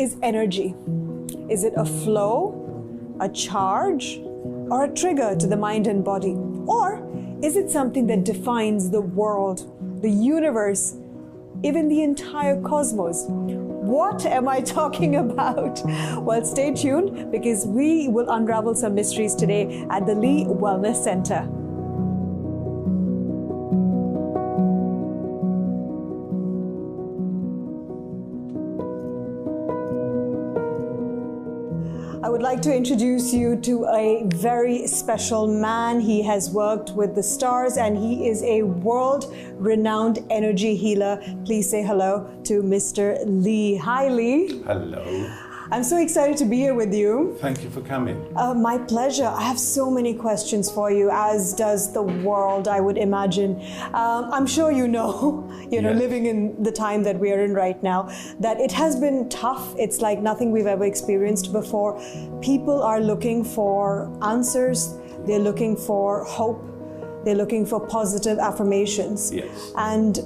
is energy? Is it a flow, a charge, or a trigger to the mind and body? Or is it something that defines the world, the universe, even the entire cosmos? What am I talking about? Well, stay tuned because we will unravel some mysteries today at the Lee Wellness Center. I would like to introduce you to a very special man. He has worked with the stars and he is a world-renowned energy healer. Please say hello to Mr. Lee. Hi, Lee. Hello. I'm so excited to be here with you. Thank you for coming. My pleasure. I have so many questions for you, as does the world, I would imagine. I'm sure you know, Yes. living in the time that we are in right now, that it has been tough. It's like nothing we've ever experienced before. People are looking for answers. They're looking for hope. They're looking for positive affirmations. Yes. And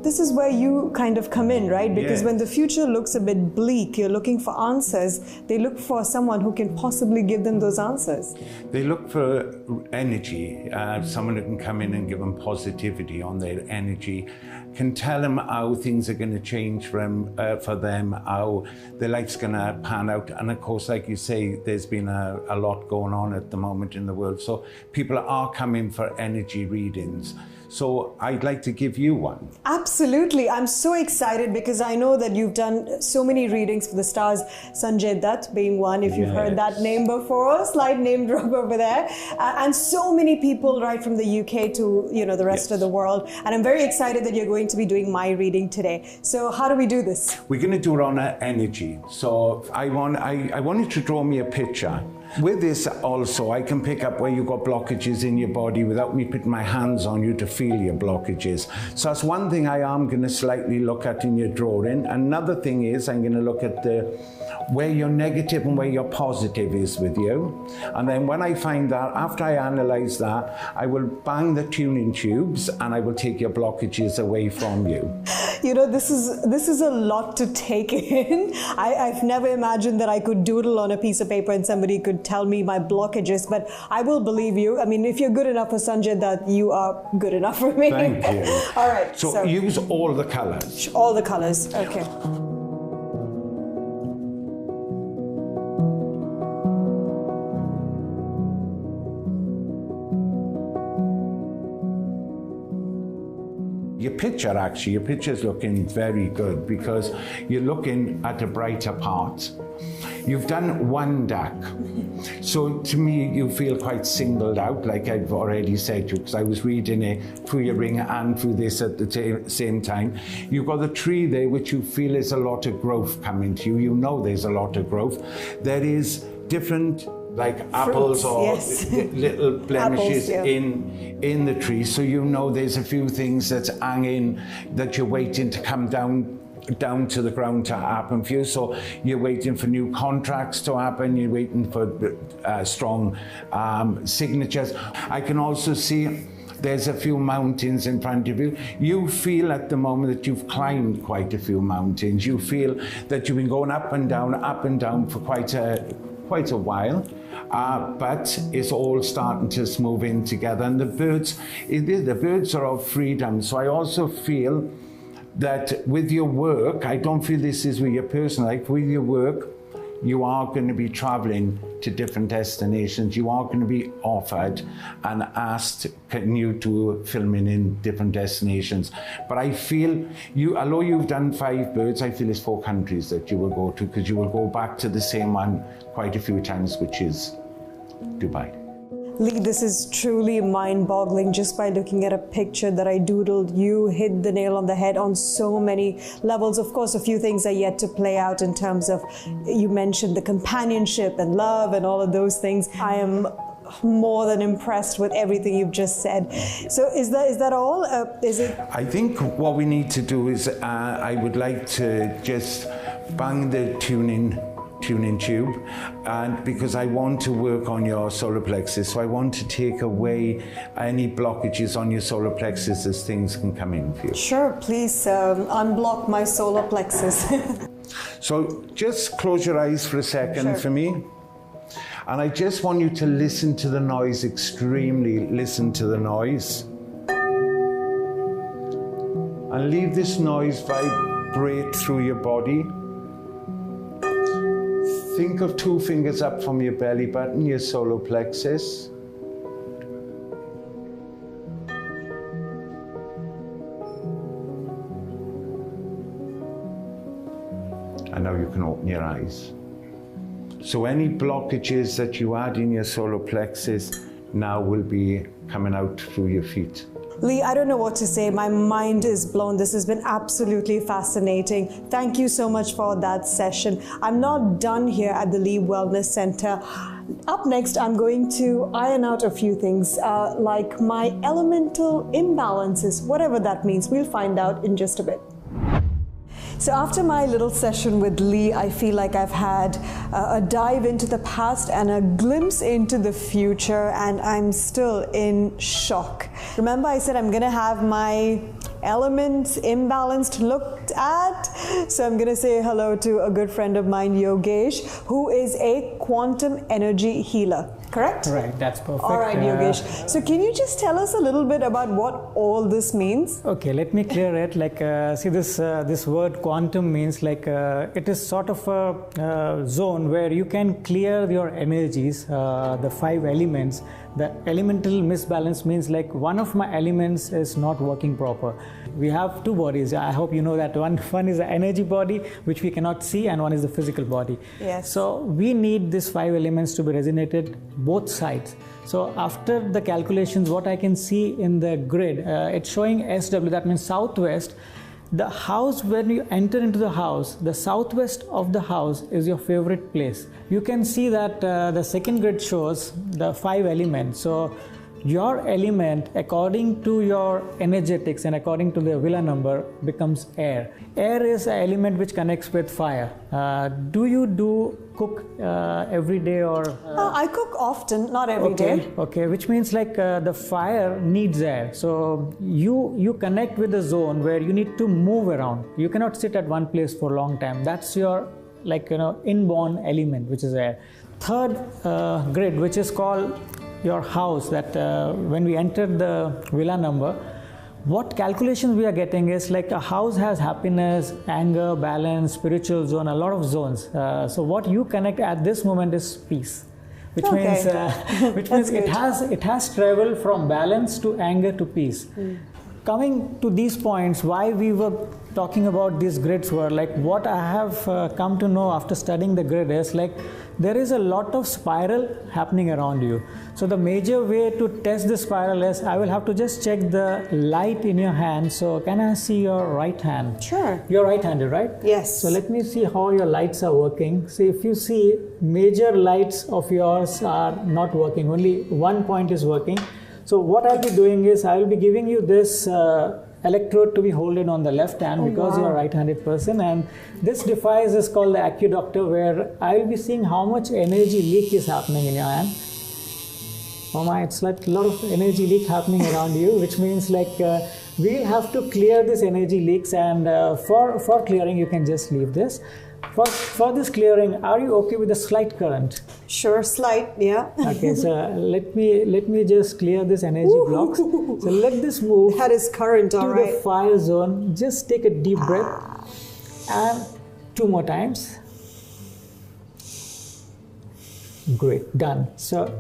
this is where you kind of come in, right? Because Yes. when the future looks a bit bleak, you're looking for answers. They look for someone who can possibly give them those answers. They look for energy, someone who can come in and give them positivity on their energy, can tell them how things are going to change for them, how their life's going to pan out. And of course, like you say, there's been a lot going on at the moment in the world. So people are coming for energy readings. So I'd like to give you one. Absolutely. I'm so excited because I know that you've done so many readings for the stars, Sanjay Dutt being one, if you've heard that name before, slight name drop over there. And so many people right from the UK to, the rest of the world. And I'm very excited that you're going to be doing my reading today. So how do we do this? We're going to do it on energy. So I want you to draw me a picture. With this also, I can pick up where you've got blockages in your body without me putting my hands on you to feel your blockages. So that's one thing I am going to slightly look at in your drawing. Another thing is I'm going to look at where your negative and where your positive is with you. And then when I find that, after I analyze that, I will bang the tuning tubes and I will take your blockages away from you. This is a lot to take in. I've never imagined that I could doodle on a piece of paper and somebody could tell me my blockages, but I will believe you. I mean, if you're good enough for Sanjay, that you are good enough for me. Thank you. All right. So use all the colors. All the colors. Okay. Your picture's looking very good because you're looking at a brighter part. You've done one deck. So to me, you feel quite singled out, like I've already said to you, because I was reading it through your ring and through this at the same time. You've got the tree there, which you feel is a lot of growth coming to you. You know there's a lot of growth. There is different like apples fruits, or little blemishes apples, in the tree. So you know there's a few things that's hanging that you're waiting to come down to the ground to happen for you. So you're waiting for new contracts to happen, you're waiting for strong signatures. I can also see there's a few mountains in front of you. You feel at the moment that you've climbed quite a few mountains. You feel that you've been going up and down for quite a while. But it's all starting to move in together. And the birds are of freedom. So I also feel that with your work, I don't feel this is with your personal life, with your work, you are going to be traveling to different destinations. You are going to be offered and asked, can you do filming in different destinations? But I feel although you've done 5 birds, I feel it's 4 countries that you will go to, because you will go back to the same one quite a few times, which is Dubai. Lee, this is truly mind-boggling. Just by looking at a picture that I doodled, you hit the nail on the head on so many levels. Of course, a few things are yet to play out in terms of, you mentioned the companionship and love and all of those things. I am more than impressed with everything you've just said. So is that all? Is it? I think what we need to do is, I would like to just bang the tuning tube, and because I want to work on your solar plexus, so I want to take away any blockages on your solar plexus as things can come in for you. Sure, please unblock my solar plexus. So just close your eyes for a second for me. And I just want you to listen to the noise, extremely listen to the noise. And leave this noise vibrate through your body. Think of 2 fingers up from your belly button, your solar plexus. And now you can open your eyes. So any blockages that you had in your solar plexus now will be coming out through your feet. Lee, I don't know what to say. My mind is blown. This has been absolutely fascinating. Thank you so much for that session. I'm not done here at the Lee Wellness Center. Up next, I'm going to iron out a few things, like my elemental imbalances, whatever that means. We'll find out in just a bit. So after my little session with Lee, I feel like I've had a dive into the past and a glimpse into the future, and I'm still in shock. Remember, I said I'm gonna have my elements imbalanced looked at? So I'm gonna say hello to a good friend of mine, Yogesh, who is a quantum energy healer. Correct? Right, that's perfect. All right, Yogesh. So can you just tell us a little bit about what all this means? Okay, let me clear it. Like, see, this word quantum means like it is sort of a zone where you can clear your energies, the 5 elements. The elemental misbalance means like one of my elements is not working proper. We have 2 bodies. I hope you know that one is the energy body, which we cannot see, and one is the physical body. Yes. So we need these 5 elements to be resonated both sides. So after the calculations, what I can see in the grid, it's showing SW, that means southwest. The house, when you enter into the house, the southwest of the house is your favorite place. You can see that the second grid shows the 5 elements. So your element, according to your energetics and according to the villa number, becomes air. Air is an element which connects with fire. Do you cook every day or? I cook often, not every day. Okay, which means like the fire needs air. So you connect with the zone where you need to move around. You cannot sit at one place for a long time. That's your inborn element, which is air. Third grid, which is called your house, that when we enter the villa number, what calculations we are getting is like a house has happiness, anger, balance, spiritual zone, a lot of zones. So what you connect at this moment is peace, which means it has traveled from balance to anger to peace. Coming to these points, why we were talking about these grids were like, what I have come to know after studying the grid is like there is a lot of spiral happening around you. So the major way to test the spiral is I will have to just check the light in your hand. So can I see your right hand? Sure. You're right-handed, right? Yes. So let me see how your lights are working. See, if you see major lights of yours are not working, only one point is working. So what I'll be doing is I will be giving you this electrode to be holding on the left hand because you're a right-handed person, and this device is called the AccuDoctor, where I will be seeing how much energy leak is happening in your hand. Oh my, it's like a lot of energy leak happening around you, which means like we'll have to clear this energy leaks, and for clearing you can just leave this. For this clearing, are you okay with the slight current? Sure, slight, yeah. Okay, so let me just clear this energy blocks. So let this move. That is current, all right. To the fire zone. Just take a deep breath, and 2 more times. Great, done. So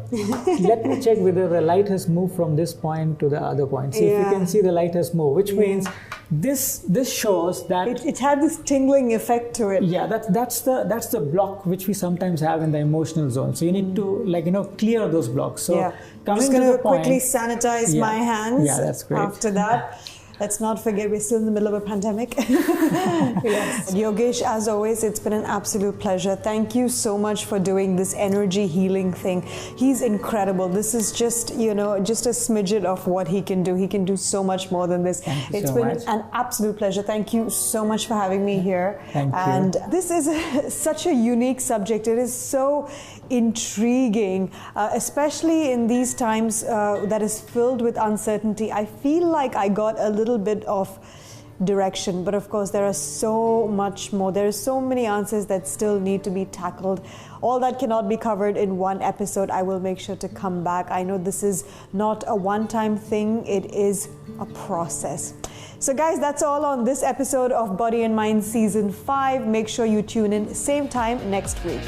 let me check whether the light has moved from this point to the other point. See if you can see the light has moved, which means this shows that it had this tingling effect to it. Yeah, that's the block which we sometimes have in the emotional zone. So you need to clear those blocks. So I'm just going to quickly sanitize my hands. Yeah, that's great. After that. Let's not forget we're still in the middle of a pandemic. Yes. Yogesh, as always, it's been an absolute pleasure. Thank you so much for doing this energy healing thing. He's incredible. This is just, just a smidget of what he can do. He can do so much more than this. It's been an absolute pleasure. Thank you so much for having me here. Thank you. And this is such a unique subject. It is so intriguing, especially in these times that is filled with uncertainty. I feel like I got a little bit of direction. But of course, there are so much more. There are so many answers that still need to be tackled. All that cannot be covered in one episode. I will make sure to come back. I know this is not a one-time thing. It is a process. So guys, that's all on this episode of Body and Mind Season 5. Make sure you tune in same time next week.